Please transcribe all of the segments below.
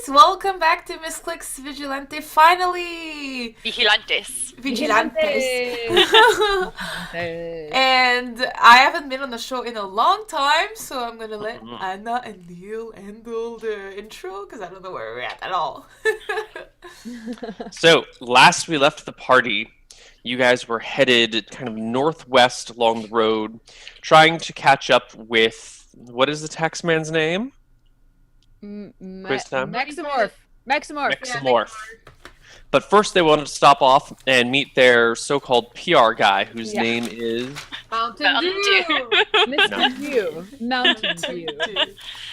guys! Welcome back to Misscliks Vigilante. Finally! Vigilantes. And I haven't been on the show in a long time, so I'm gonna let Anna and Neil handle the intro, because I don't know where we're at all. So, last we left the party, you guys were headed kind of northwest along the road, trying to catch up with, what is the taxman's name? Quiz time? Maximorph. Maximorph. But first they wanted to stop off and meet their so-called PR guy, whose name is... Mountain Dew. Mr. Dew. Mountain Dew.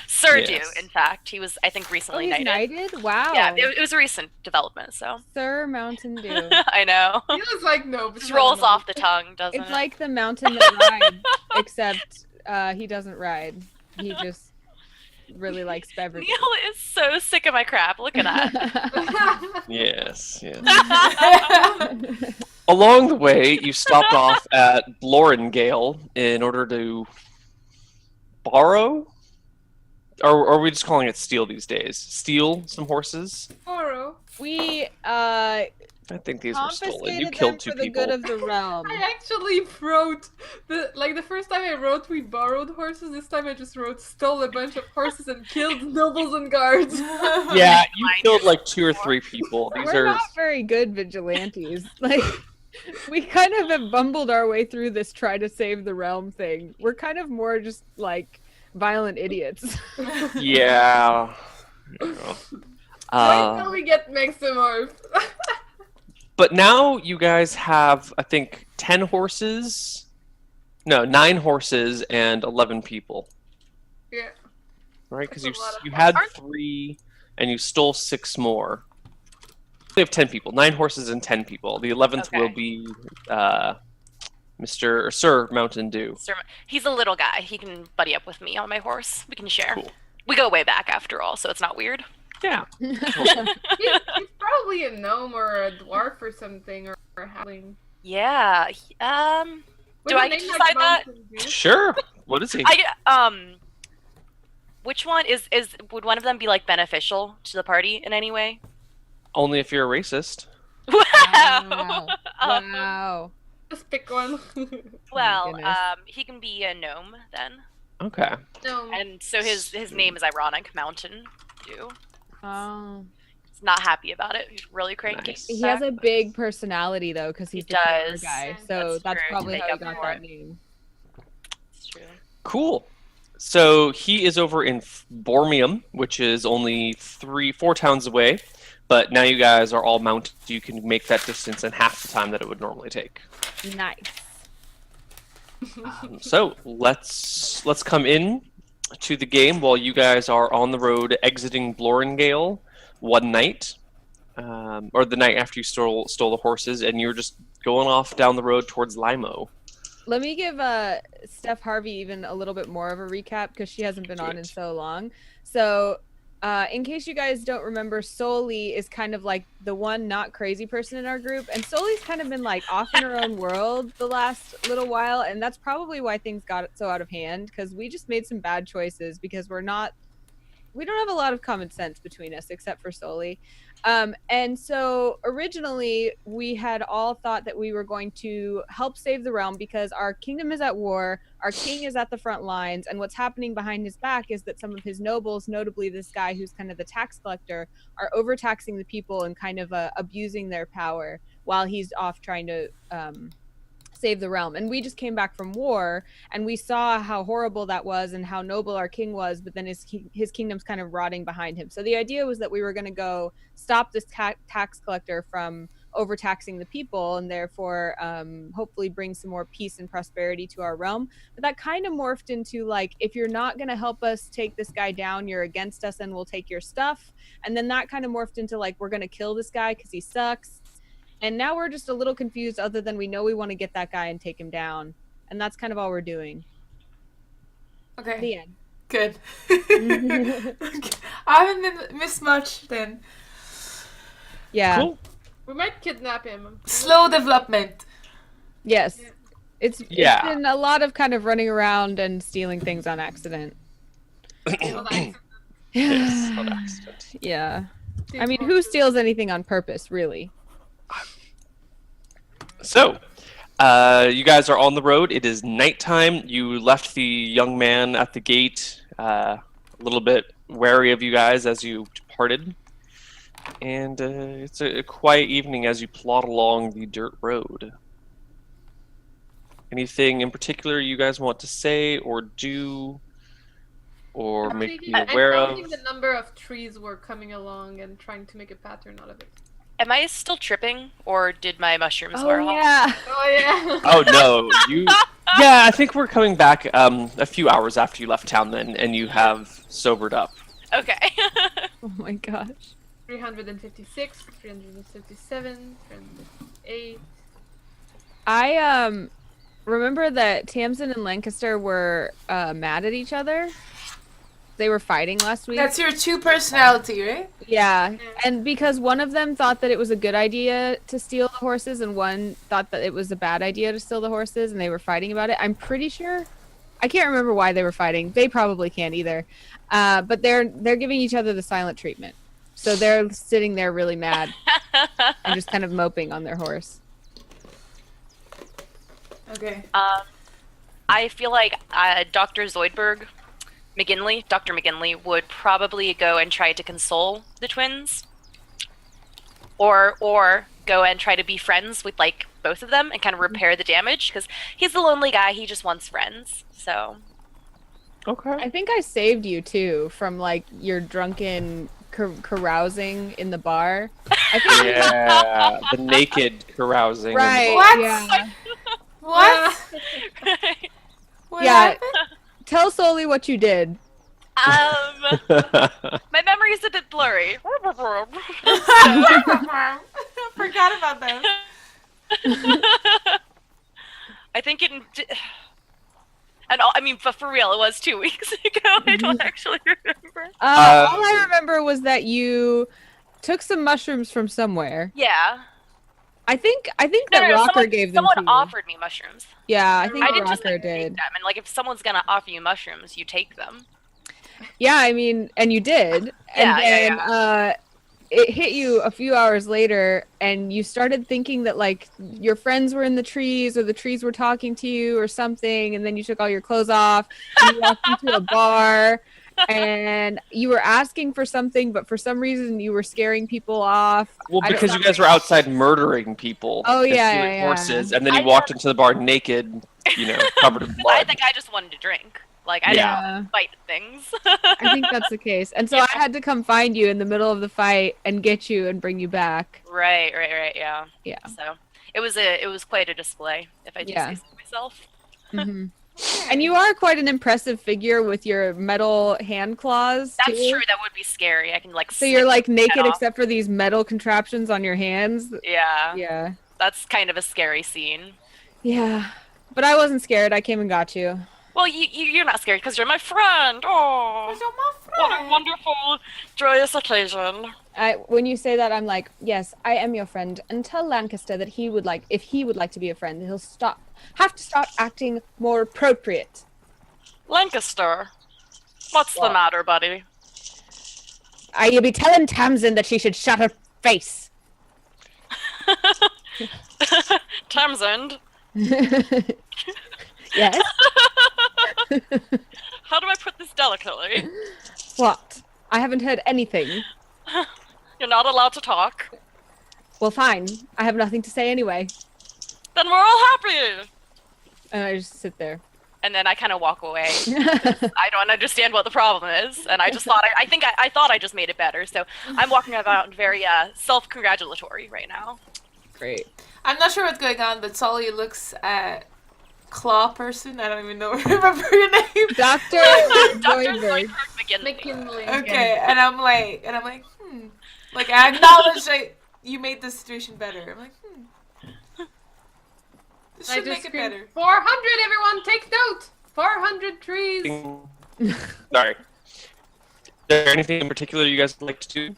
Sir Yes. Dew, in fact. He was, I think, recently He's knighted. Wow. Yeah, it was a recent development, so. Sir Mountain Dew. I know. He was like, no. But Just rolls off the tongue, doesn't It's it? like the mountain that rides, except he doesn't ride. He just really likes beverages. Neil is so sick of my crap. Look at that. Yes. Along the way, you stopped off at Blorengale in order to borrow? Or are we just calling it steal these days? Steal some horses? Tomorrow. We I think these were stolen. You confiscated killed them two for the people. good of the realm. I actually wrote the first time I wrote we borrowed horses. This time I just wrote stole a bunch of horses and killed nobles and guards. Yeah, you killed like 2 or 3 people. These We're are not very good vigilantes. Like, we kind of have bumbled our way through this try to save the realm thing. We're kind of more just like violent idiots. yeah. Wait till we get Maximorph. But now you guys have, I think, 10 horses. No, 9 horses and 11 people. Yeah. Right? Because That's a lot of you had horses. 3 and you stole 6 more. We have 10 people. 9 horses and 10 people. The 11th Okay. will be Mr. or Sir Mountain Dew. He's a little guy. He can buddy up with me on my horse. We can share. Cool. We go way back after all, so it's not weird. Yeah. He's probably a gnome or a dwarf or something or a halfling. Yeah. With Do a I name get to like decide that? Mountain Dew. Sure. What is he? Which one would one of them be like beneficial to the party in any way? Only if you're a racist. Wow. Wow. Just pick one. Well, goodness. he can be a gnome then, Okay. Gnome. and so his name is ironic, Mountain Dew. Oh. He's not happy about it. He's really cranky. Nice. He has a big personality though, because he's He the PR does. guy. Yeah, So that's that's true, probably to how make he up got for that it. name. It's true. Cool. So he is over in Bormium, which is only 4 towns away. But now you guys are all mounted. You can make that distance in half the time that it would normally take. Nice. So let's come in to the game while you guys are on the road exiting Blorengale one night, or the night after you stole the horses, and you're just going off down the road towards Limo. Let me give Steph Harvey even a little bit more of a recap because she hasn't been Do on in it. so long. So, in case you guys don't remember, Soli is kind of like the one not crazy person in our group, and Soli's kind of been like off in her own world the last little while, and that's probably why things got so out of hand because we just made some bad choices because we don't have a lot of common sense between us except for Soli. And so originally we had all thought that we were going to help save the realm because our kingdom is at war, our king is at the front lines, and what's happening behind his back is that some of his nobles, notably this guy who's kind of the tax collector, are overtaxing the people and kind of abusing their power while he's off trying to save the realm. And we just came back from war and we saw how horrible that was and how noble our king was, but then his kingdom's kind of rotting behind him. So the idea was that we were going to go stop this tax collector from overtaxing the people and therefore hopefully bring some more peace and prosperity to our realm. But that kind of morphed into like, if you're not going to help us take this guy down, you're against us and we'll take your stuff. And then that kind of morphed into like, we're going to kill this guy because he sucks. And now we're just a little confused other than we know we want to get that guy and take him down. And that's kind of all we're doing. Okay, The end. good. Okay. I haven't missed much then. Yeah. Cool. We might kidnap him. Slow development. Yes. Yeah. It's Yeah. been a lot of kind of running around and stealing things on accident. Well, Yes, on accident. Yeah. I mean, who steals anything on purpose, really? So, you guys are on the road. It is nighttime. You left the young man at the gate, a little bit wary of you guys as you departed. And it's a quiet evening as you plod along the dirt road. Anything in particular you guys want to say or do, or make me aware I'm of? counting the number of trees we're coming along and trying to make a pattern out of it. Am I still tripping, or did my mushrooms Oh, wear off? yeah. Oh yeah. Oh no, you. Yeah, I think we're coming back a few hours after you left town then, and you have sobered up. Okay. Oh my gosh. 356, 357, 358. I remember that Tamsin and Lancaster were mad at each other. They were fighting last week. That's your two personality, right? Yeah, and because one of them thought that it was a good idea to steal the horses, and one thought that it was a bad idea to steal the horses, and they were fighting about it. I'm pretty sure. I can't remember why they were fighting. They probably can't either. But they're giving each other the silent treatment. So they're sitting there really mad and just kind of moping on their horse. Okay. I feel like Dr. Dr. McGinley would probably go and try to console the twins, or go and try to be friends with like both of them and kind of repair the damage, because he's a lonely guy. He just wants friends. So. Okay. I think I saved you too from like your drunken carousing in the bar. I think Yeah, the naked carousing. right. What? Yeah. What? What Yeah. happened? Tell Soli what you did. My memory is a bit blurry. Forgot about that. I think it. I mean, but for real, it was 2 weeks ago. I don't actually remember. All I remember was that you took some mushrooms from somewhere. Yeah. I think that Rocker gave them to Someone you. offered me mushrooms. Yeah, I think I didn't just Rocker like, take did. them. And like, if someone's gonna offer you mushrooms, you take them. Yeah, I mean, and you did. And then it hit you a few hours later, and you started thinking that like your friends were in the trees, or the trees were talking to you, or something. And then you took all your clothes off, and you walked into a bar, and you were asking for something, but for some reason you were scaring people off. Well, because you guys were outside murdering people. Oh, and yeah, stealing yeah. horses, and then you walked into the bar naked, covered in blood. I think I just wanted to drink. Like, I didn't fight things. I think that's the case. And so I had to come find you in the middle of the fight and get you and bring you back. Right, yeah. Yeah. So it was quite a display, if I do say so myself. hmm And you are quite an impressive figure with your metal hand claws. That's too. true. That would be scary. I can like. So you're like naked off. except for these metal contraptions on your hands. Yeah. Yeah. That's kind of a scary scene. Yeah. But I wasn't scared. I came and got you. Well, you're not scared because you're my friend. Oh, You're my what a friend. wonderful, joyous occasion. When you say that, I'm like, yes, I am your friend. And tell Lancaster that if he would like to be a friend, he'll have to start acting more appropriate. Lancaster, what's the matter, buddy? You'll be telling Tamsin that she should shut her face. Tamsin, Yes? how do I put this delicately? What? I haven't heard anything. You're not allowed to talk. Well, fine. I have nothing to say anyway. Then we're all happy. And I just sit there. And then I kind of walk away. I don't understand what the problem is, and I just thought I thought I just made it better. So I'm walking about very self-congratulatory right now. Great. I'm not sure what's going on, but Solly looks at Claw person. I don't even remember your name. Dr. Dr. Zoidberg. McKinley. Okay, and I'm like, like I acknowledge that you made the situation better. I'm like, this I should just make it screamed, better. 400, everyone, take note! 400 trees! Sorry. Is there anything in particular you guys would like to do?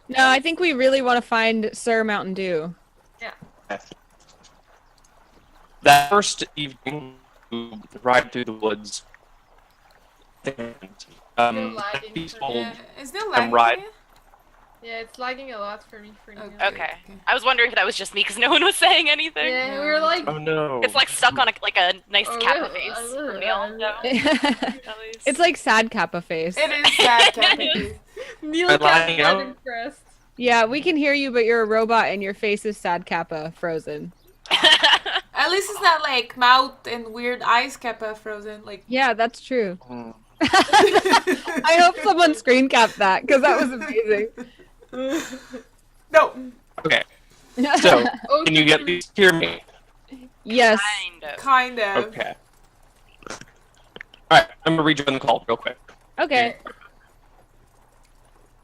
No, I think we really want to find Sir Mountain Dew. That first evening, you ride through the woods. Still Um, lagging he's for told- Yeah. Is there I'm lagging? right. for you? Yeah, it's lagging a lot for me for now. Okay. I was wondering if that was just me because no one was saying anything. Yeah, we were like, Oh no. It's like stuck on a nice Oh, Kappa yeah. face from Neil. No, it's at least. like sad Kappa face. It is sad, Kappa. Neil Am I got lying not out? impressed. Yeah, we can hear you, but you're a robot and your face is sad Kappa frozen. At least it's not like mouth and weird eyes Kappa frozen. Like. Yeah, that's true. Hmm. I hope someone screen capped that because that was amazing. No. Okay. So, Oh, can you at least hear me? Yes. Kind of. Kind of. Okay. Alright, I'm gonna rejoin the call real quick. Okay.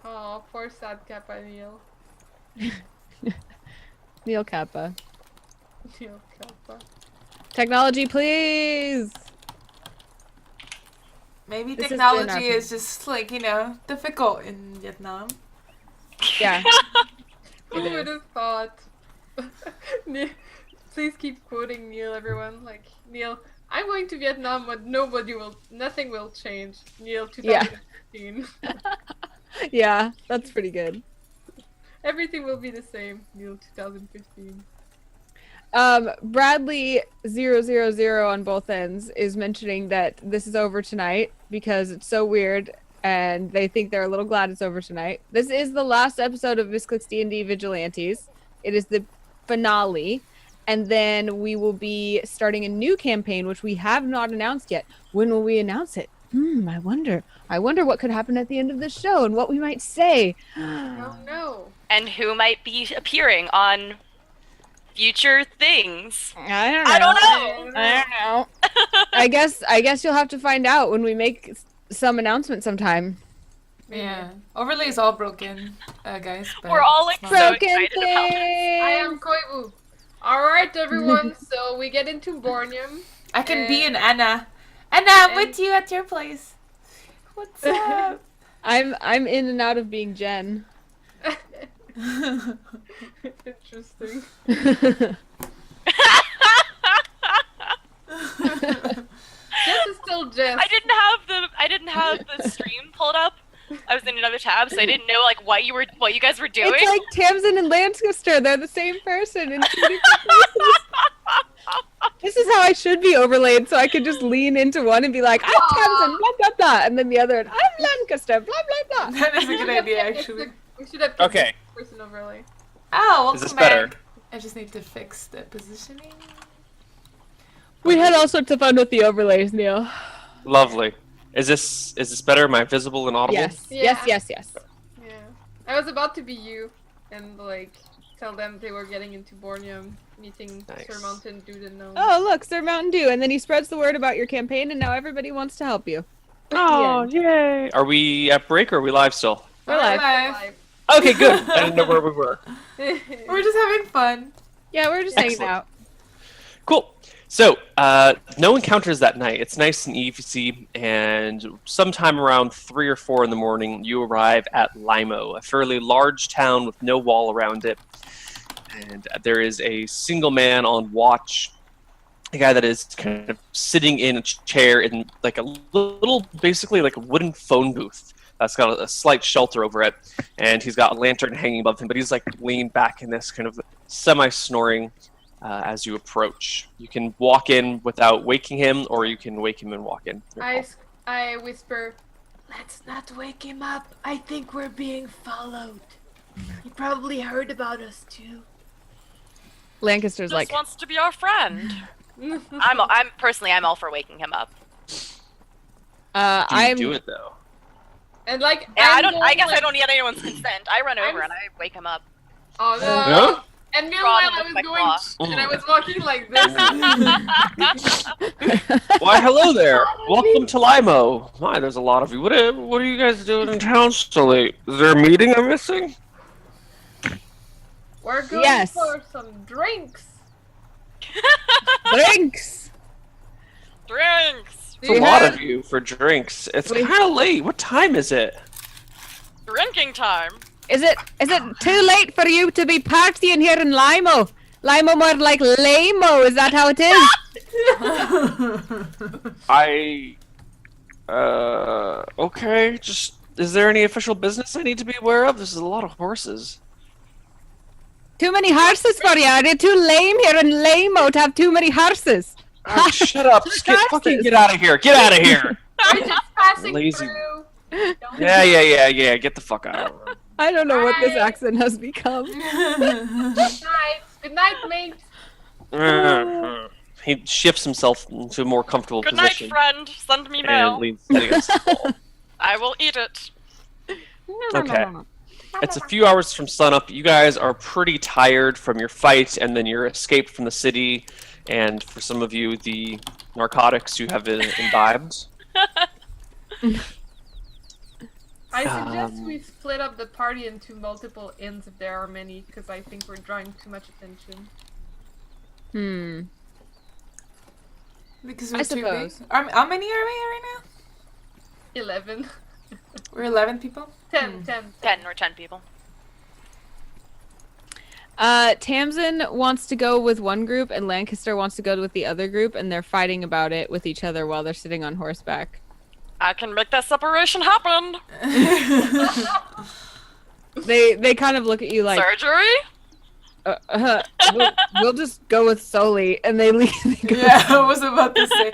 Oh, poor sad Kappa Neil. Neil Kappa. Neil Kappa. Technology, please. Maybe This has been technology our- is just like, difficult in Vietnam. Yeah. Who It would have thought? Neil, please keep quoting Neil, everyone. Like, Neil, I'm going to Vietnam, but nothing will change. Neil, 2015. Yeah, that's pretty good. Everything will be the same. Neil, 2015. Bradley 000 on both ends is mentioning that this is over tonight because it's so weird and they think they're a little glad it's over tonight. This is the last episode of Misscliks D&D Vigilantes. It is the finale, and then we will be starting a new campaign which we have not announced yet. When will we announce it? I wonder what could happen at the end of the show and what we might say. Oh no. And who might be appearing on future things? I don't know. I don't know. I don't know. I guess you'll have to find out when we make some announcement sometime. Yeah. Overlay is all broken, guys. But We're all like it's so fine. Broken excited about this. I am Koivu. Alright, everyone, so we get into Borneum. I can be an Anna. Anna, I'm And- with you at your place. What's up? I'm in and out of being Jen. Interesting. Jess is still Jess. I didn't have the stream pulled up. I was in another tab, so I didn't know like what you guys were doing. It's like Tamsin and Lancaster. They're the same person in 2 different places. This is how I should be overlaid, so I could just lean into one and be like, I'm Tamsin, blah, blah, blah. And then the other, I'm Lancaster, blah, blah, blah. That is a good idea, actually. We should have Okay. person overlay. Oh, welcome Is this back. better? I just need to fix the positioning. We had all sorts of fun with the overlays, Neil. Lovely. Is this better? Am I visible and audible? Yes, Yeah. yes. Yeah. I was about to be you and like tell them they were getting into Borneum, meeting Nice. Sir Mountain Dude and Gnome. Oh, look, Sir Mountain Dew. And then he spreads the word about your campaign, and now everybody wants to help you. Oh, yay! Are we at break or are we live still? We're live. Okay, good. I didn't know where we were. We're just having fun. Yeah, we're just hanging Excellent. out. Cool. So, no encounters that night. It's nice and easy, and sometime around 3 or 4 in the morning, you arrive at Limo, a fairly large town with no wall around it. And there is a single man on watch, a guy that is kind of sitting in a chair in like a little, basically like a wooden phone booth that's got a slight shelter over it, and he's got a lantern hanging above him, but he's like leaned back in this kind of semi-snoring as you approach. You can walk in without waking him, or you can wake him and walk in. Your call. I whisper, let's not wake him up. I think we're being followed. He probably heard about us too. Lancaster's Just like, wants to be our friend. I'm personally all for waking him up. Do you I'm. do it though? And like, Yeah, I'm I going, guess I like- don't need anyone's consent. I run over I'm- and I wake him up. Oh no. Yeah? And meanwhile, Problem I with was my going, claw. and I was walking like this. Why, hello there. Welcome to Limo. My, there's a lot of you. What are you guys doing in town so late? Is there a meeting I'm missing? We're going Yes. for some drinks. Drinks! Drinks! It's a lot of you for drinks. It's We- kind of late. What time is it? Drinking time. Is it too late for you to be partying here in Limo? Limo more like Lamo, is that how it is? I Okay. Just, is there any official business I need to be aware of? This is a lot of horses. Too many horses for you. Are you too lame here in lame-o to have too many horses? Oh, shut up! Just get out of here! Get out of here! We're just passing Lazy. through. Yeah. Get the fuck out. I don't know what this Bye. accent has become. Good night. Good night, mate. He shifts himself into a more comfortable Good night, position friend. Send me and mail. leans against the wall. I will eat it. Okay. It's a few hours from sunup. You guys are pretty tired from your fight and then your escape from the city, and for some of you, the narcotics you have imbibed. I suggest we split up the party into multiple inns if there are many, because I think we're drawing too much attention. Because I we're too big. suppose. How many are we right now? 11. We're 11 people? 10. 10 or 10 people. Tamsin wants to go with one group and Lancaster wants to go with the other group, and they're fighting about it with each other while they're sitting on horseback. I can make that separation happen. They kind of look at you like, Surgery? we'll just go with Soli, and they leave. They go. Yeah, I was about to say.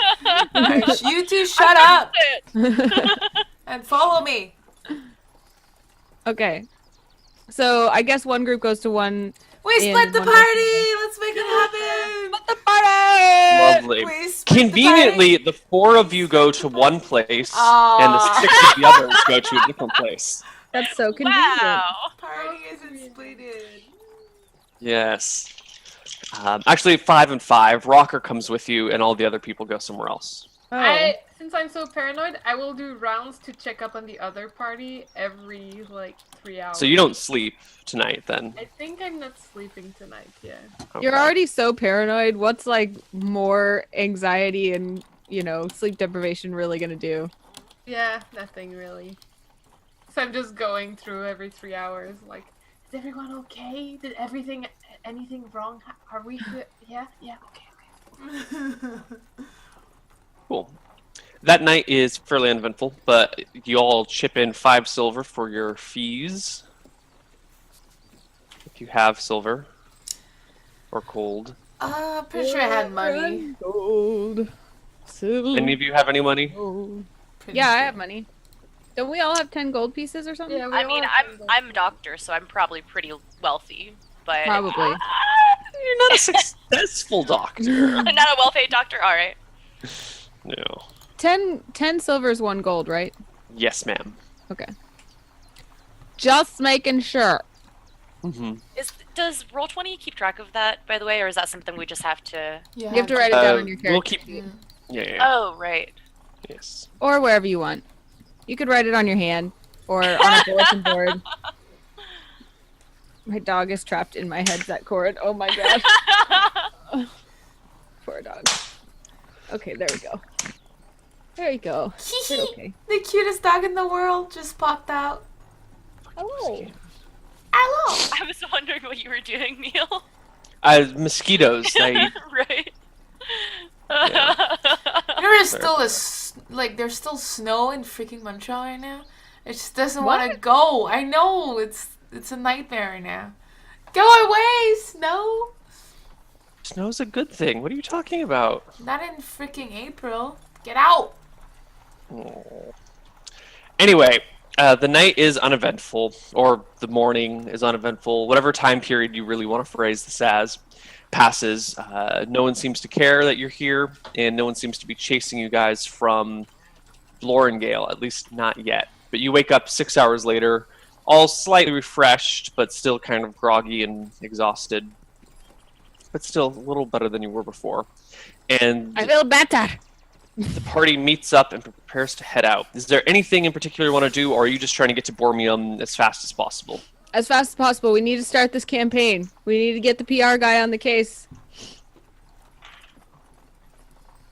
You two shut up and follow me. Okay. So I guess one group goes to one. We in split the one party! Let's make it happen! The party! Lovely. We split Conveniently, the the 4 of you go to one place, Aw. and the 6 of the others go to a different place. That's so convenient. Wow. party isn't splitted. Yes. Actually, 5 and 5. Rocker comes with you, and all the other people go somewhere else. Oh. Since I'm so paranoid, I will do rounds to check up on the other party every, 3 hours. So you don't sleep tonight, then? I think I'm not sleeping tonight, yeah. You're Okay. already so paranoid. What's more anxiety and, sleep deprivation really gonna do? Yeah, nothing really. So I'm just going through every 3 hours, is everyone okay? Did anything wrong? Are we good? Yeah, okay. Cool. That night is fairly uneventful, but you all chip in 5 silver for your fees. If you have silver. Or gold. Pretty sure I had money. Gold. Silver. Any of you have any money? Gold. Pretty Yeah, I sure. have money. Don't we all have 10 gold pieces or something? Yeah, we I all mean, have I'm a doctor, so I'm probably pretty wealthy, but Probably. You're not a successful doctor. I'm not a well-paid doctor. All right. No. 10 silver is 1 gold, right? Yes, ma'am. Okay. Just making sure. Mm-hmm. Does Roll20 keep track of that, by the way, or is that something we just have to? Yeah, You have to write it down on your character. We'll keep. Yeah. Yeah. Oh, right. Yes. Or wherever you want. You could write it on your hand or on a bulletin board. My dog is trapped in my headset cord. Oh my god. Poor dog. Okay, there we go. There you go. You're okay. The cutest dog in the world just popped out. Hello. Hello! I was wondering what you were doing, Neil. Mosquitoes. They. Right. Yeah. There's still snow in freaking Montreal right now. It just doesn't want to What? go. I know, it's a nightmare right now. Go away, snow! Snow's a good thing. What are you talking about? Not in freaking April. Get out! Oh. Anyway, the night is uneventful, or the morning is uneventful, whatever time period you really want to phrase this as, passes. No one seems to care that you're here, and no one seems to be chasing you guys from Lorengale, at least not yet. But you wake up 6 hours later, all slightly refreshed, but still kind of groggy and exhausted. But still a little better than you were before. And I feel better. the party meets up and prepares to head out. Is there anything in particular you want to do, or are you just trying to get to Bormium as fast as possible? As fast as possible. We need to start this campaign. We need to get the PR guy on the case.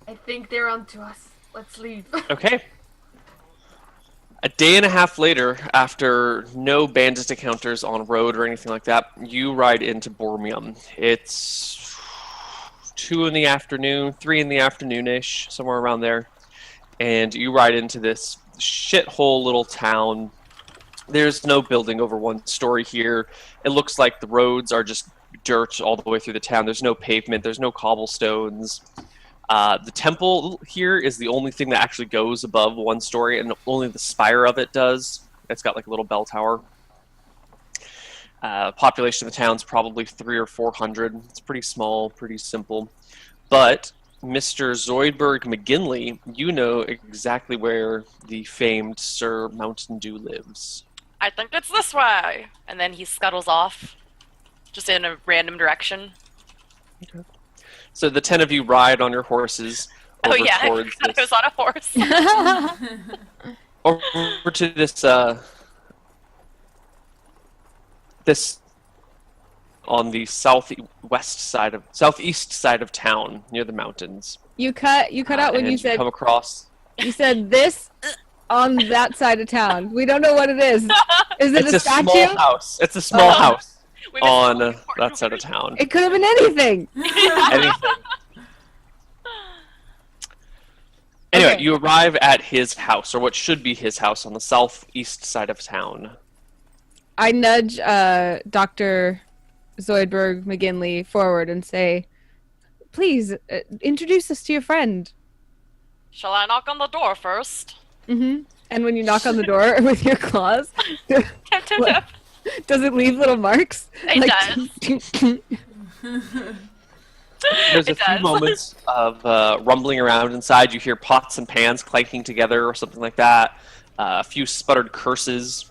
I think they're onto us. Let's leave. Okay. A day and a half later, after no bandit encounters on road or anything like that, you ride into Bormium. It's 2 in the afternoon, 3 in the afternoon-ish, somewhere around there. and you ride into this shithole little town. There's no building over 1 story here. It looks like the roads are just dirt all the way through the town. There's no pavement. There's no cobblestones. The temple here is the only thing that actually goes above 1 story, and only the spire of it does. It's got like a little bell tower. Population of the town's probably 300 or 400. It's pretty small, pretty simple. But Mr. Zoidberg McGinley, you know exactly where the famed Sir Mountain Dew lives. I think it's this way. And then he scuttles off, just in a random direction. Okay. So the 10 of you ride on your horses over I towards forgot I this, was on a horse. over to this this on the southeast side of town near the mountains. You cut out when and you said come across. you said this on that side of town. We don't know what it is. Is it It's a a statue? small house. It's a small house We missed on the important that side of word. town. It could have been anything. Anything. Anyway, Okay. you arrive at his house, or what should be his house, on the southeast side of town. I nudge Dr. Zoidberg McGinley forward and say, "Please introduce us to your friend." Shall I knock on the door first? Mm-hmm. And when you knock on the door with your claws, Tap, tap, What? tap. does it leave little marks? It does. There's a It few does. moments of rumbling around inside. You hear pots and pans clanking together or something like that. A few sputtered curses.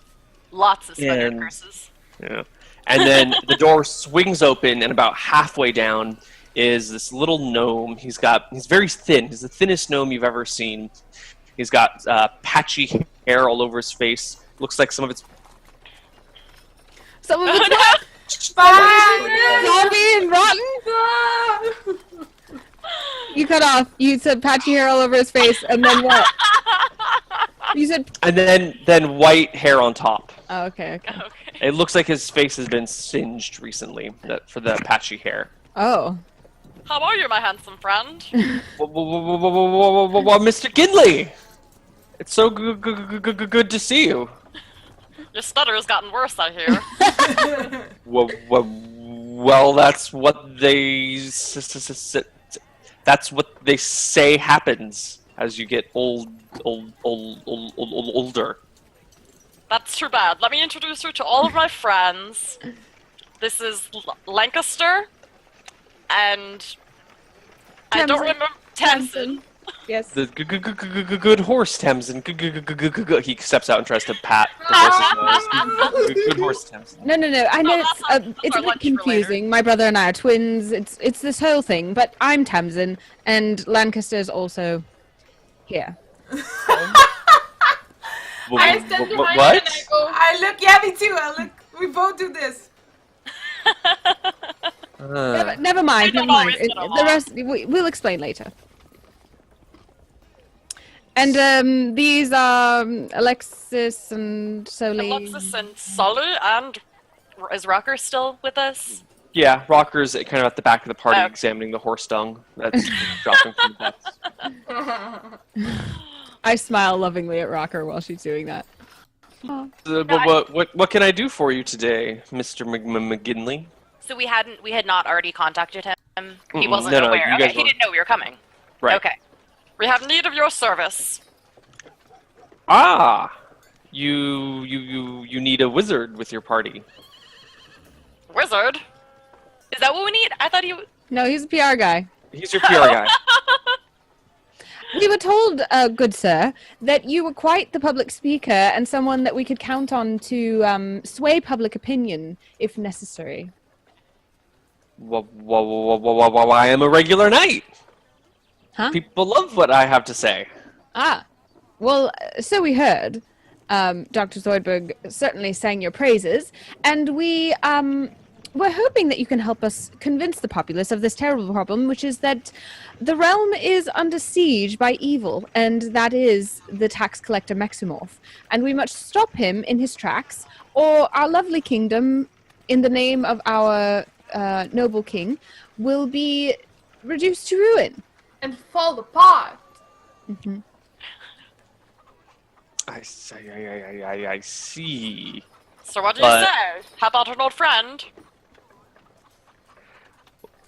Lots of sputtered And- curses. Yeah. And then the door swings open, and about halfway down is this little gnome. He's very thin. He's the thinnest gnome you've ever seen. He's got patchy hair all over his face. Looks like some of it's Some of it's Bye! zombie and rotten. You cut off. You said patchy hair all over his face, and then what? You said. and then white hair on top. Oh, okay. Okay. It looks like his face has been singed recently for the patchy hair. Oh. How are you, my handsome friend? Mr. Gindley! It's so good to see you. Your stutter has gotten worse, I hear. Well, that's what they say happens as you get older. That's too bad. Let me introduce you to all of my friends. This is Lancaster, and I don't Tamsin. remember Tamsin. Yes. The good horse, Tamsin. He steps out and tries to pat the horse's nose. Good horse, Tamsin. No. I know that's it's our a bit lunch for later. confusing. My brother and I are twins. It's this whole thing. But I'm Tamsin, and Lancaster's also here. I stand behind What? it and I go, I look, yeah, me too. I look, we both do this. Never mind. They don't Never mind. always get The along. rest we'll explain later. And these are Alexis and Soli. Alexis and Sully, and is Rocker still with us? Yeah, Rocker's kind of at the back of the party Oh. examining the horse dung that's dropping from the butts. I smile lovingly at Rocker while she's doing that. What can I do for you today, Mr. McGinley? So we had not already contacted him. He Mm-mm. wasn't No, aware. you Okay, guys he didn't know we were coming. Right. Okay. We have need of your service. Ah, you need a wizard with your party. Wizard? Is that what we need? I thought you. No, he's a PR guy. He's your PR guy. We were told, good sir, that you were quite the public speaker and someone that we could count on to sway public opinion if necessary. I am a regular knight. Huh? People love what I have to say. Ah, well, so we heard. Dr. Zoidberg certainly sang your praises, and we're hoping that you can help us convince the populace of this terrible problem, which is that the realm is under siege by evil, and that is the tax collector Meximorph. And we must stop him in his tracks, or our lovely kingdom, in the name of our noble king, will be reduced to ruin. and fall apart. Mm-hmm. I see. So what do you But- say? How about an old friend?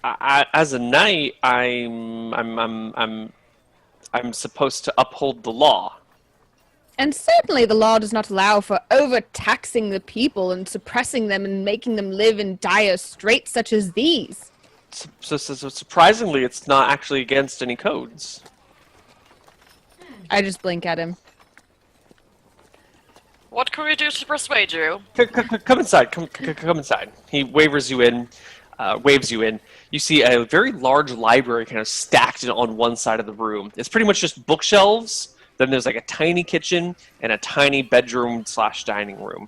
As a knight, I'm supposed to uphold the law. And certainly the law does not allow for overtaxing the people and suppressing them and making them live in dire straits such as these. So surprisingly, it's not actually against any codes. I just blink at him. What can we do to persuade you? Come inside. Come inside. He waves you in. You see a very large library kind of stacked on one side of the room. It's pretty much just bookshelves. Then there's like a tiny kitchen and a tiny bedroom / dining room.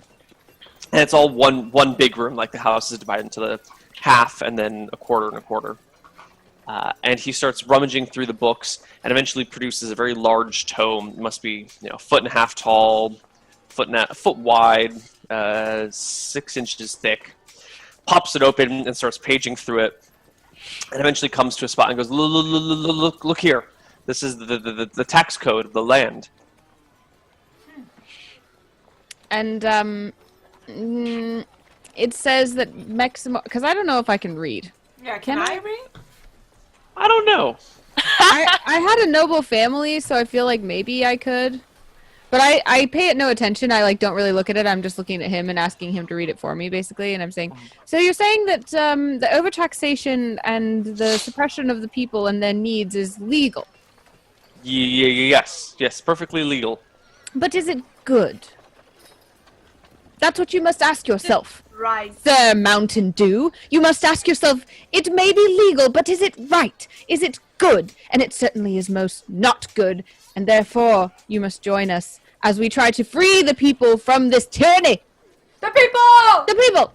And it's all one big room, like the house is divided into the half and then a quarter and a quarter. And he starts rummaging through the books and eventually produces a very large tome. It must be, a foot and a half tall, foot wide, 6 inches thick. Pops it open and starts paging through it, and eventually comes to a spot and goes, "Look here! This is the tax code of the land." And it says that Maximo, because I don't know if I can read. Yeah, Can can I? I read? I don't know. I had a noble family, so I feel like maybe I could. But I pay it no attention. I don't really look at it. I'm just looking at him and asking him to read it for me, basically. And I'm saying, so you're saying that the overtaxation and the suppression of the people and their needs is legal. Yes, perfectly legal. But is it good? That's what you must ask yourself. Right. Sir Mountain Dew, you must ask yourself, it may be legal, but is it right? Is it good? And it certainly is most not good. And therefore, you must join us as we try to free the people from this tyranny. The people! The people!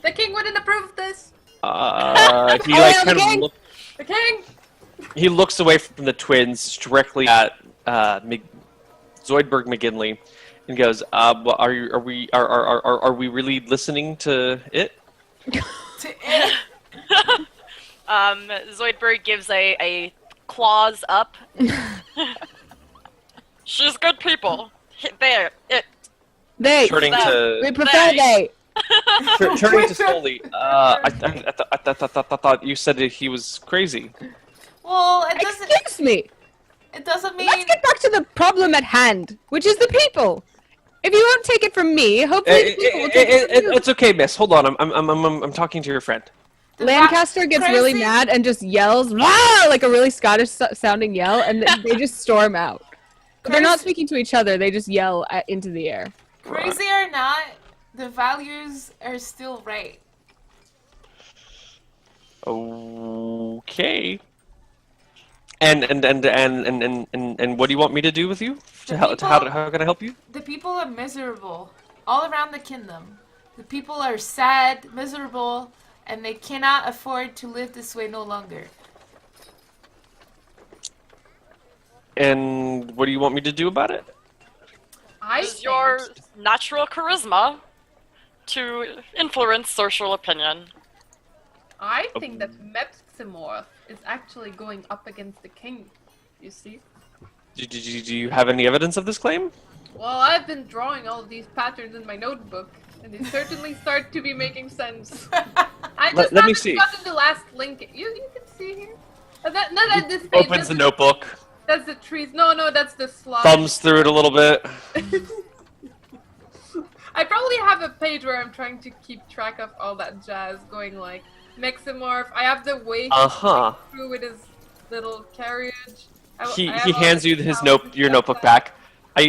The king wouldn't approve of this. He Oh, kind the king! of The king! he looks away from the twins directly at Zoidberg McGinley and goes, "Are we really listening to it?" To it. Zoidberg gives a claws up. She's good people. There, it. They. Turning Them. to We prefer they. turning to Stoli. I thought you said that he was crazy. Well, it doesn't. Excuse me. It doesn't mean. Let's get back to the problem at hand, which is the people. If you won't take it from me, hopefully the people will take it from you. It's okay, miss. Hold on. I'm talking to your friend. the Lancaster gets really crazy- mad and just yells, "Wah!" like a really Scottish sounding yell, and they just storm out. But they're not speaking to each other, they just yell into the air. Crazy or not, the values are still right. Okay. And what do you want me to do with you? How can I help you? The people are miserable all around the kingdom. The people are sad, miserable, and they cannot afford to live this way no longer. And what do you want me to do about it? I Use think your natural charisma to influence social opinion. that Mepsimorph is actually going up against the king. You see? Do you have any evidence of this claim? Well, I've been drawing all of these patterns in my notebook, and they certainly start to be making sense. I just Let me haven't see. gotten the last link. You can see here. Not this page. Opens the notebook, That's the trees. No, that's the slide. thumbs through it a little bit. I probably have a page where I'm trying to keep track of all that jazz going like Meximorph. I have the way Uh-huh. through with his little carriage. He I have all hands the you his powers your and notebook stuff. back. I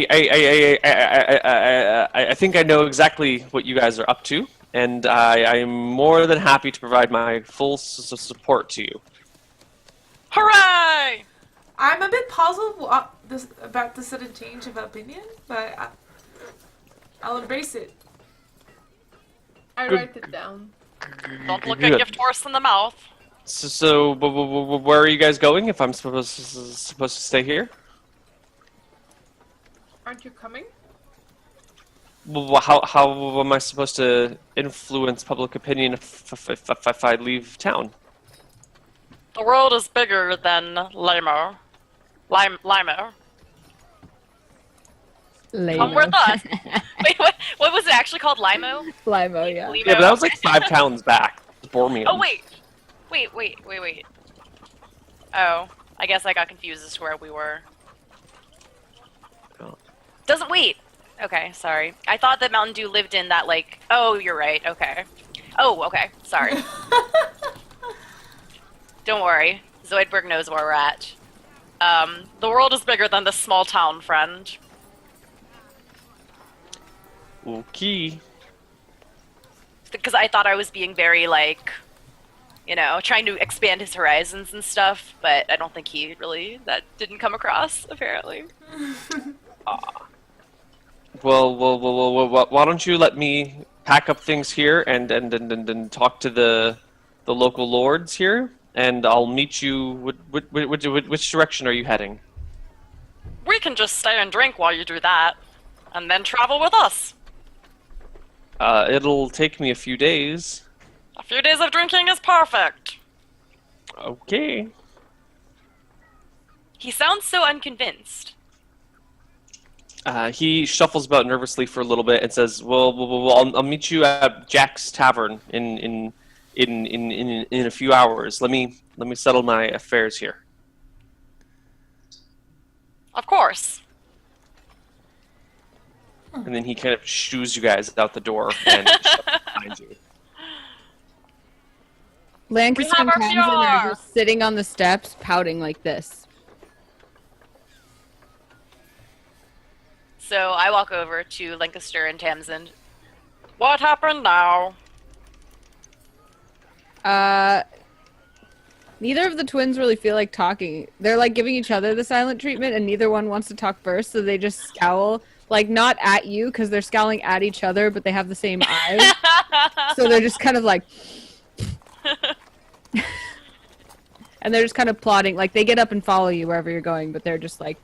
think I know exactly what you guys are up to, and I'm more than happy to provide my full support to you. Hooray! I'm a bit puzzled about the sudden change of opinion, but I'll embrace it. I Good. write it down. Don't look Good. a gift horse in the mouth. So where are you guys going? If I'm supposed to stay here? Aren't you coming? How am I supposed to influence public opinion if I leave town? The world is bigger than Limo. Limo. Come with us. Wait, what was it actually called? Limo? Limo, yeah. Limo? Yeah, but that was like 5 towns back. Bormium. Oh, wait. Oh, I guess I got confused as to where we were. Oh. Doesn't wait. Okay, sorry. I thought that Mountain Dew lived in that, like... Oh, you're right. Okay. Oh, okay. Sorry. Don't worry. Zoidberg knows where we're at. The world is bigger than this small town, friend. Okay. Because I thought I was being very, like... You know, trying to expand his horizons and stuff, but I don't think he really... That didn't come across, apparently. Well, why don't you let me pack up things here and talk to the local lords here, and I'll meet you. Which direction are you heading? We can just stay and drink while you do that, and then travel with us. It'll take me a few days. A few days of drinking is perfect. Okay. He sounds so unconvinced. He shuffles about nervously for a little bit and says, "Well, I'll meet you at Jack's Tavern in a few hours. Let me settle my affairs here." Of course. And then he kind of shoos you guys out the door and shuts behind you. Lancaster We have and our Tamsin are PR. just sitting on the steps, pouting like this. So I walk over to Lancaster and Tamsin. What happened now? Neither of the twins really feel like talking. They're like giving each other the silent treatment, and neither one wants to talk first, so they just scowl. Like, not at you, because they're scowling at each other, but they have the same eyes. So they're just kind of like... and they're just kind of plotting. Like, they get up and follow you wherever you're going, but they're just like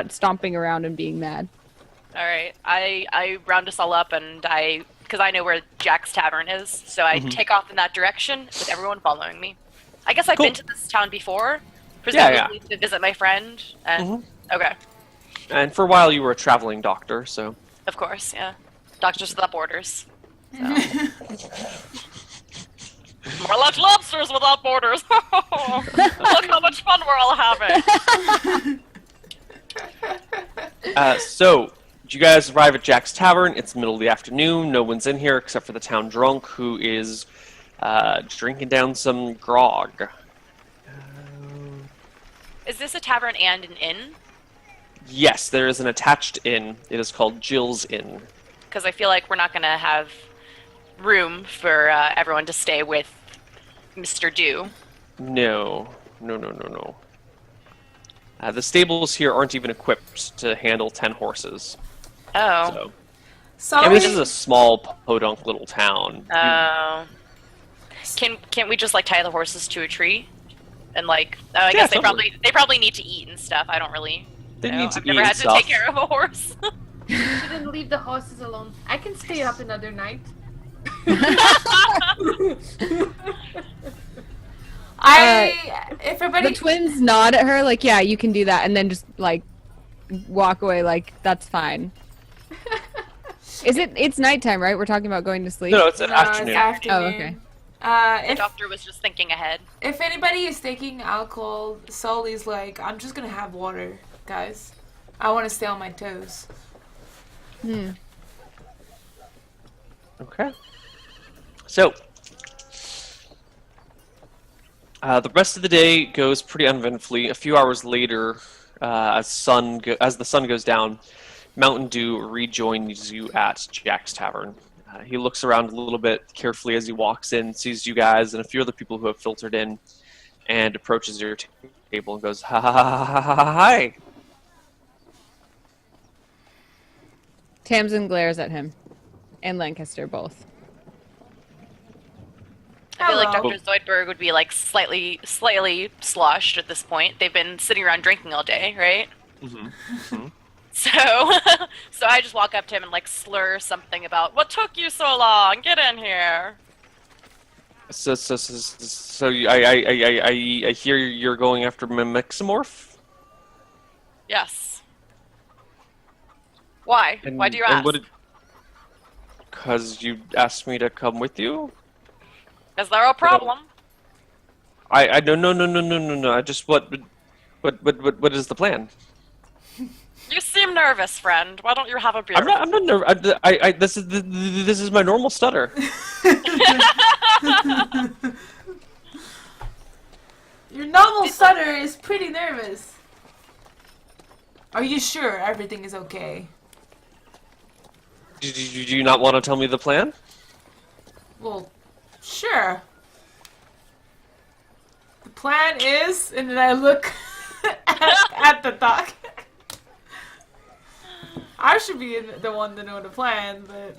stomping around and being mad. All right, I round us all up, and because I know where Jack's Tavern is, so I take off in that direction with everyone following me. I guess I've Cool. been to this town before, Yeah. presumably to visit my friend. And okay, And for a while, you were a traveling doctor, so. of course, yeah. Doctors Without Borders. So. More like lobsters without borders. Look how much fun we're all having. So, you guys arrive at Jack's Tavern. It's the middle of the afternoon. No one's in here except for the town drunk, who is drinking down some grog. Is this a tavern and an inn? Yes, there is an attached inn. It is called Jill's Inn. Because I feel like we're not going to have room for everyone to stay with Mr. Dew. No. The stables here aren't even equipped to handle 10 horses. Oh. So. So I mean, this is a small, podunk little town. Oh. Can't we just like tie the horses to a tree? And like, I guess totally. they probably need to eat and stuff. I don't really. They know. need to I've eat never had stuff. to take care of a horse. Didn't leave the horses alone. I can stay up another night. Everybody. The twins nod at her like, yeah, you can do that, and then just like walk away like, that's fine. It's nighttime, right? We're talking about going to sleep? No, it's an No, afternoon. It's afternoon. Oh, okay. The If doctor was just thinking ahead. anybody is taking alcohol, Sully's like, I'm just gonna have water, guys. I want to stay on my toes. Okay. So, the rest of the day goes pretty uneventfully. A few hours later, as the sun goes down, Mountain Dew rejoins you at Jack's Tavern. He looks around a little bit carefully as he walks in, sees you guys and a few other people who have filtered in, and approaches your table and goes, Hi. Tamsin glares at him. And Lancaster both. I feel like Hello. Dr. Zoidberg would be like slightly sloshed at this point. They've been sitting around drinking all day, right? Mm-hmm. So, so I just walk up to him and like slur something about what took you so long. Get in here. So I hear you're going after Mixamorph? Yes. Why? Why do you ask? Because you asked me to come with you? Is there a problem? I no. I just what is the plan? You seem nervous, friend. Why don't you have a beer? I'm not nervous. This is my normal stutter. Your normal stutter is pretty nervous. Are you sure everything is okay? Do you not want to tell me the plan? Well, sure. The plan is, and then I look at the doc. I should be the one to know the plan, but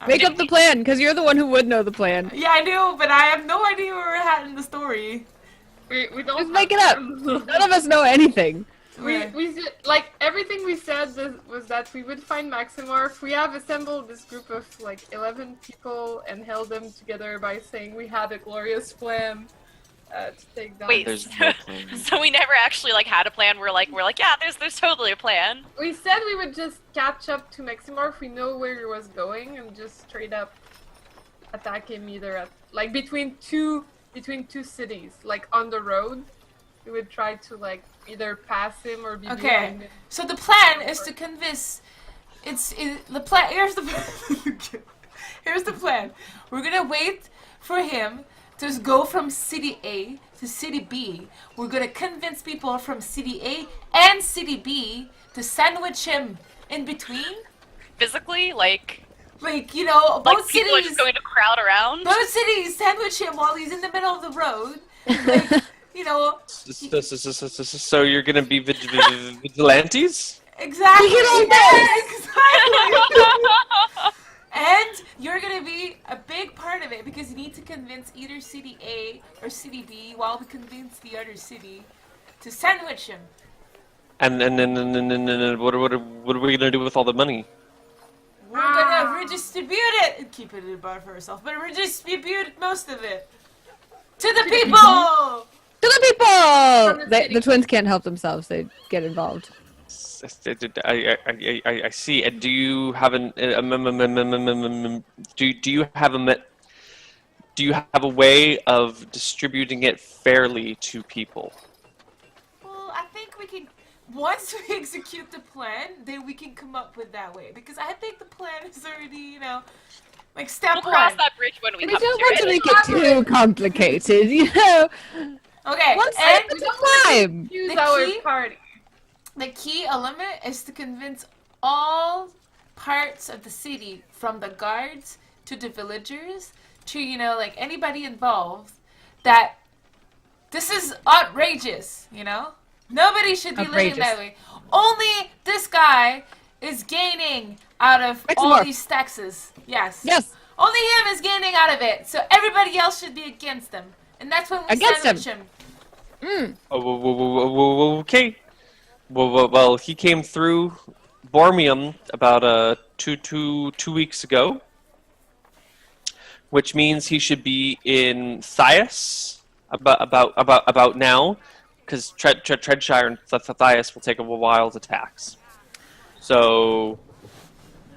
Make up the plan, because you're the one who would know the plan. yeah, I do, but I have no idea where we're at in the story. We don't Just make it up. None of us know anything. We said, like, everything we said was that we would find Maximorph. We have assembled this group of like 11 people and held them together by saying we had a glorious plan to take down. Wait, There's no plan. so we never actually like had a plan. We're like, yeah, there's totally a plan. We said we would just catch up to Maximorph. We know where he was going and just straight up attack him either at like between two cities, like on the road. We would try to like either pass him or be Okay, behind him. so the plan is to convince. The plan. Here's the here's the plan. We're gonna wait for him to go from city A to city B. We're gonna convince people from city A and city B to sandwich him in between. Physically, like Like, you know, like both people are cities. just going to crowd around. Both cities sandwich him while he's in the middle of the road. Like, you know. So you're gonna be vigilantes? Exactly. Vigilantes! Exactly. And you're gonna be a big part of it because you need to convince either city A or city B while we convince the other city to sandwich him. And what are we gonna do with all the money? We're gonna redistribute it and keep it about for ourselves, but redistribute most of it to the people. To the people! The twins can't help themselves. They get involved. I see. And do you have do you have a way of distributing it fairly to people? Well, I think we can. Once we execute the plan, then we can come up with that way. Because I think the plan is already, you know, like step We'll one. cross that bridge when we We come don't to want to it. make it too complicated, you know? Okay, One step and at a time! Use The our key- party. the key element is to convince all parts of the city, from the guards to the villagers to, you know, like anybody involved, that this is outrageous, you know? Nobody should be living that way. Only this guy is gaining out of all Maximorph. these taxes. Yes. Yes! Only him is gaining out of it, so everybody else should be against him. And that's when we Against sandwich him. Okay. Well, he came through Bormium about 2 weeks ago, which means he should be in Thias about now, because Treadshire and Thias will take a while to tax. So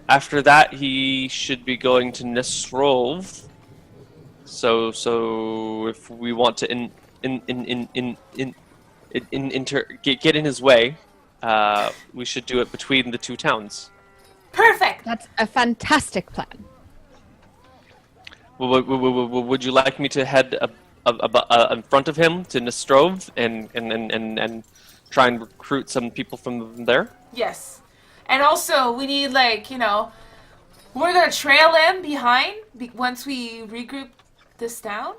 after that, he should be going to Nisrov. So if we want to get in his way, we should do it between the two towns. Perfect. That's a fantastic plan. Would you like me to head in front of him to Nistrov and try and recruit some people from there? Yes. And also, we need, like, you know, we're gonna trail him behind once we regroup this town.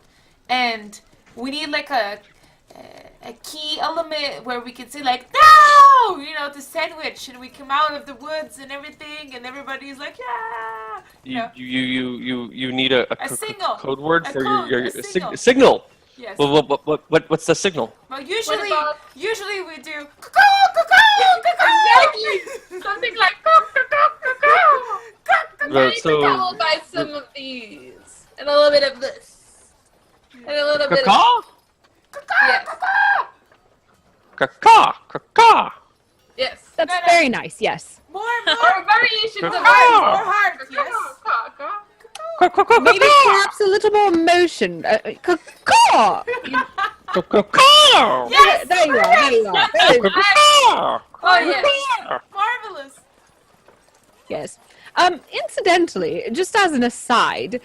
And we need, like, a key element where we can say, like, no! You know, to sandwich. And we come out of the woods and everything, and everybody's like, yeah! You need a signal. code word A for code, your a signal. signal. Yes. What's the signal? Well, usually we do Exactly! Something like maybe followed by some of these. And a little bit of this. And a little bit of Caw? yes. Caw? Yes. That's No, no. very nice. Yes. More Or variations of hearts, it. more hearts, yes. Maybe perhaps a little more emotion. Caw! Yes! There you are. There you are. There you are. Oh yeah. Marvelous. Yes. Incidentally, just as an aside,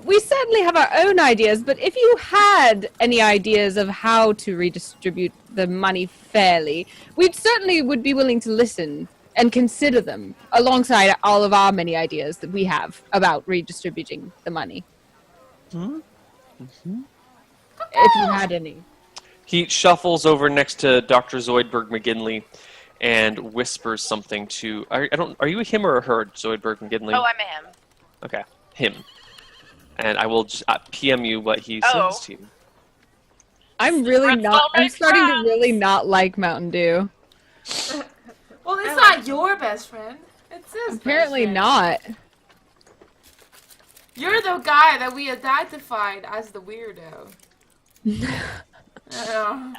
we certainly have our own ideas, but if you had any ideas of how to redistribute the money fairly, we certainly would be willing to listen and consider them alongside all of our many ideas that we have about redistributing the money. If you had any. He shuffles over next to Dr. Zoidberg McGinley and whispers something to. Are you a him or a her, Zoidberg McGinley? Oh, I'm a him. Okay, him. And I will just PM you what he Oh. says to you. I'm really Let's not. all I'm make starting to friends. really not like Mountain Dew. Well, it's not your best friend. It's his Apparently best friend. not. You're the guy that we identified as the weirdo. Oh.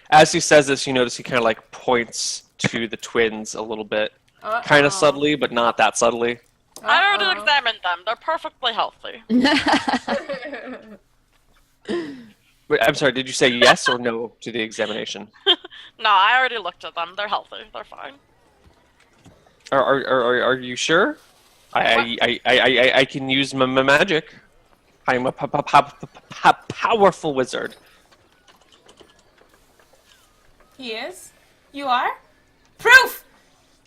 As he says this, you notice he kind of like points to the twins a little bit. Kind of subtly, but not that subtly. I already examined them. They're perfectly healthy. Wait, I'm sorry, did you say yes or no to the examination? No, I already looked at them. They're healthy. They're fine. Are you sure? I can use my magic. I'm a powerful wizard. He is? You are? Proof!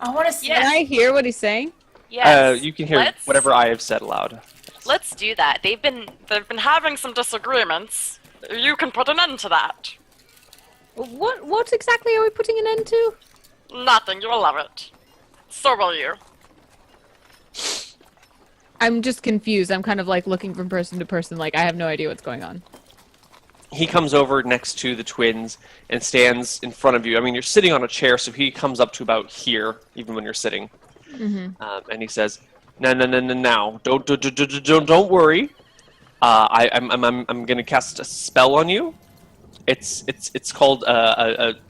I want to see Yes. Can I hear what he's saying? Yes. You can hear let's- whatever I have said aloud. Let's do that. They've been having some disagreements. You can put an end to that. What exactly are we putting an end to? Nothing. You'll love it. So will you. I'm just confused. I'm kind of like looking from person to person, like I have no idea what's going on. He comes over next to the twins and stands in front of you. I mean, you're sitting on a chair, so he comes up to about here, even when you're sitting. And he says, "No, now, don't worry. I'm gonna cast a spell on you. It's called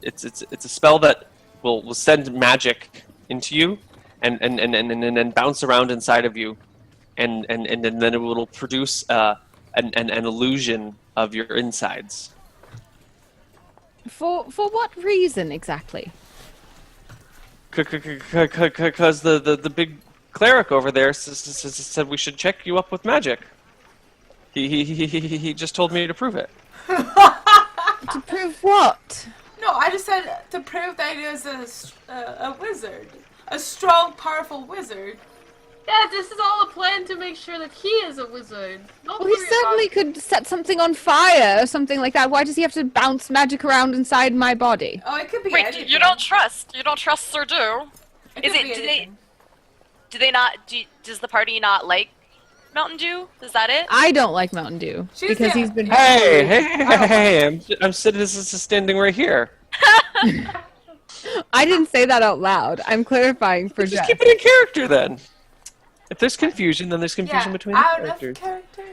it's a spell that will send magic into you, and bounce around inside of you, and then it will produce an illusion of your insides." For what reason exactly? Because the big cleric over there said we should check you up with magic. He just told me to prove it. To prove what? No, I just said to prove that he is a wizard. A strong, powerful wizard. Yeah, this is all a plan to make sure that he is a wizard. Don't Well, he worry certainly about could set something on fire or something like that. Why does he have to bounce magic around inside my body? Oh, it could be Wait, anything. you don't trust Sir Do? It Is could it? be Do anything. they not? Does the party not like Mountain Dew? Is that it? I don't like Mountain Dew She's because the- he's been. Hey! I'm sitting standing right here. I didn't say that out loud. I'm clarifying for Just Jeff. keep it in character then. If there's confusion, then there's confusion Yeah, between the out of characters. character.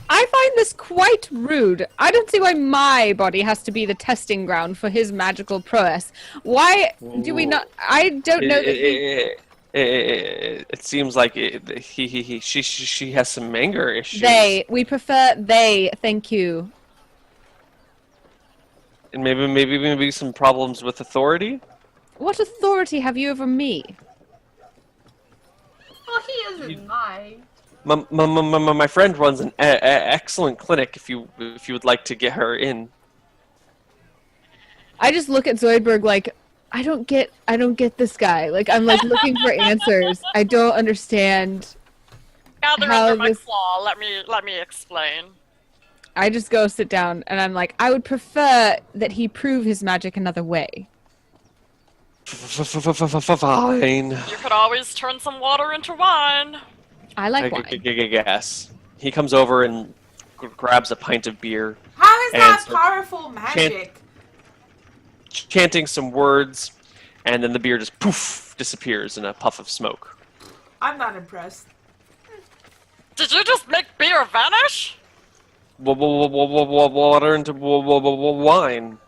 I find this quite rude. I don't see why my body has to be the testing ground for his magical prowess. Why do we not? I don't know that he... It seems like she has some anger issues. We prefer they. Thank you. And maybe some problems with authority. What authority have you over me? Well, he isn't mine. My friend runs an excellent clinic. If you would like to get her in. I just look at Zoidberg like I don't get this guy. Like I'm like looking for answers. I don't understand. Gather How under my this- claw. Let me explain. I just go sit down and I'm like, I would prefer that he prove his magic another way. Fine. You could always turn some water into wine. I like wine. Yes. He comes over and grabs a pint of beer, How is And that so- powerful magic? chanting some words, and then the beer just poof disappears in a puff of smoke. I'm not impressed. Did you just make beer vanish? Water into wine.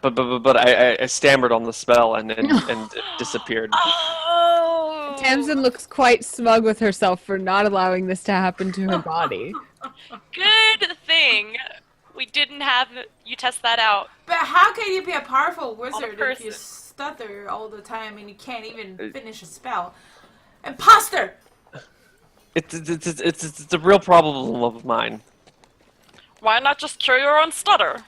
but I stammered on the spell and it disappeared. Oh! Tamsin looks quite smug with herself for not allowing this to happen to her body. Good thing we didn't have you test that out. But how can you be a powerful wizard if person. you stutter all the time and you can't even finish a spell? Imposter! It's a real problem of mine. Why not just cure your own stutter?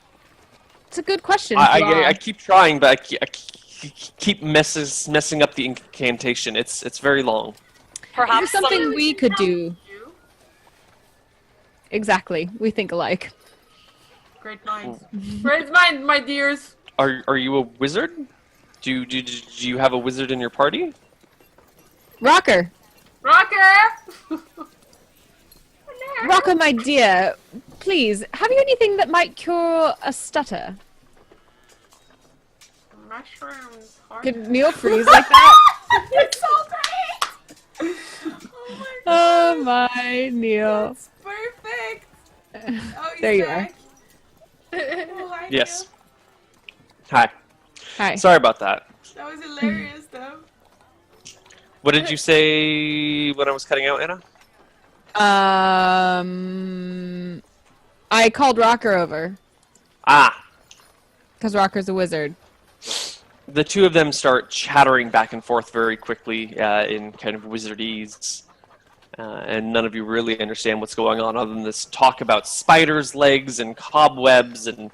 It's a good question. I keep trying, but I keep messing up the incantation. It's very long. Perhaps Here's something we could do. Exactly. We think alike. Great minds. Great minds, my dears. Are you a wizard? Do you have a wizard in your party? Rocker! Rocker! Rocker, my dear, please, have you anything that might cure a stutter? Mushrooms. Could Neil freeze like that? It's so great! Oh my, Neil. That's perfect! Oh, he's There you back. Oh, hi, Yes. Hi. Hi. Sorry about that. Neil. That was hilarious, though. What did you say when I was cutting out, Anna? I called Rocker over, Ah. because Rocker's a wizard. The two of them start chattering back and forth very quickly in kind of wizardese. And none of you really understand what's going on other than this talk about spiders' legs and cobwebs and,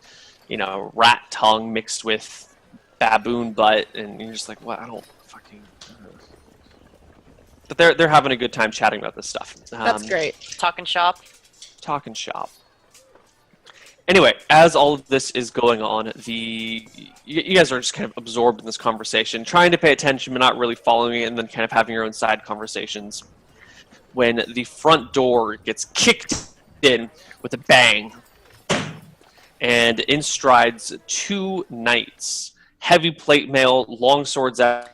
rat tongue mixed with baboon butt. And you're just like, what? I don't fucking... But they're having a good time chatting about this stuff. That's great. talking shop. Talking shop. Anyway, as all of this is going on, you guys are just kind of absorbed in this conversation, trying to pay attention but not really following it, and then kind of having your own side conversations. When the front door gets kicked in with a bang, and in strides two knights, heavy plate mail, long swords out,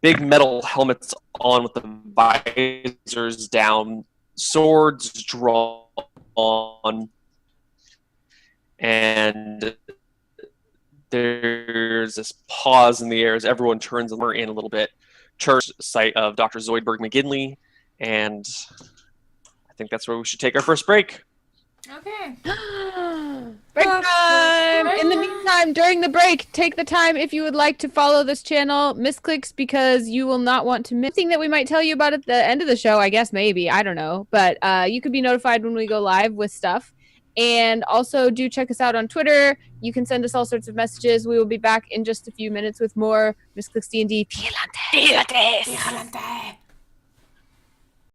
big metal helmets on with the visors down, swords drawn, and there's this pause in the air as everyone turns in a little bit. Church site of Dr. Zoidberg McGinley, and I think that's where we should take our first break. Okay. Break time! In the meantime, during the break, take the time if you would like to follow this channel, Misscliks, because you will not want to miss anything that we might tell you about at the end of the show, I guess, maybe. I don't know. But you could be notified when we go live with stuff. And also do check us out on Twitter. You can send us all sorts of messages. We will be back in just a few minutes with more Misscliks D&D Vigilantes. Vigilantes.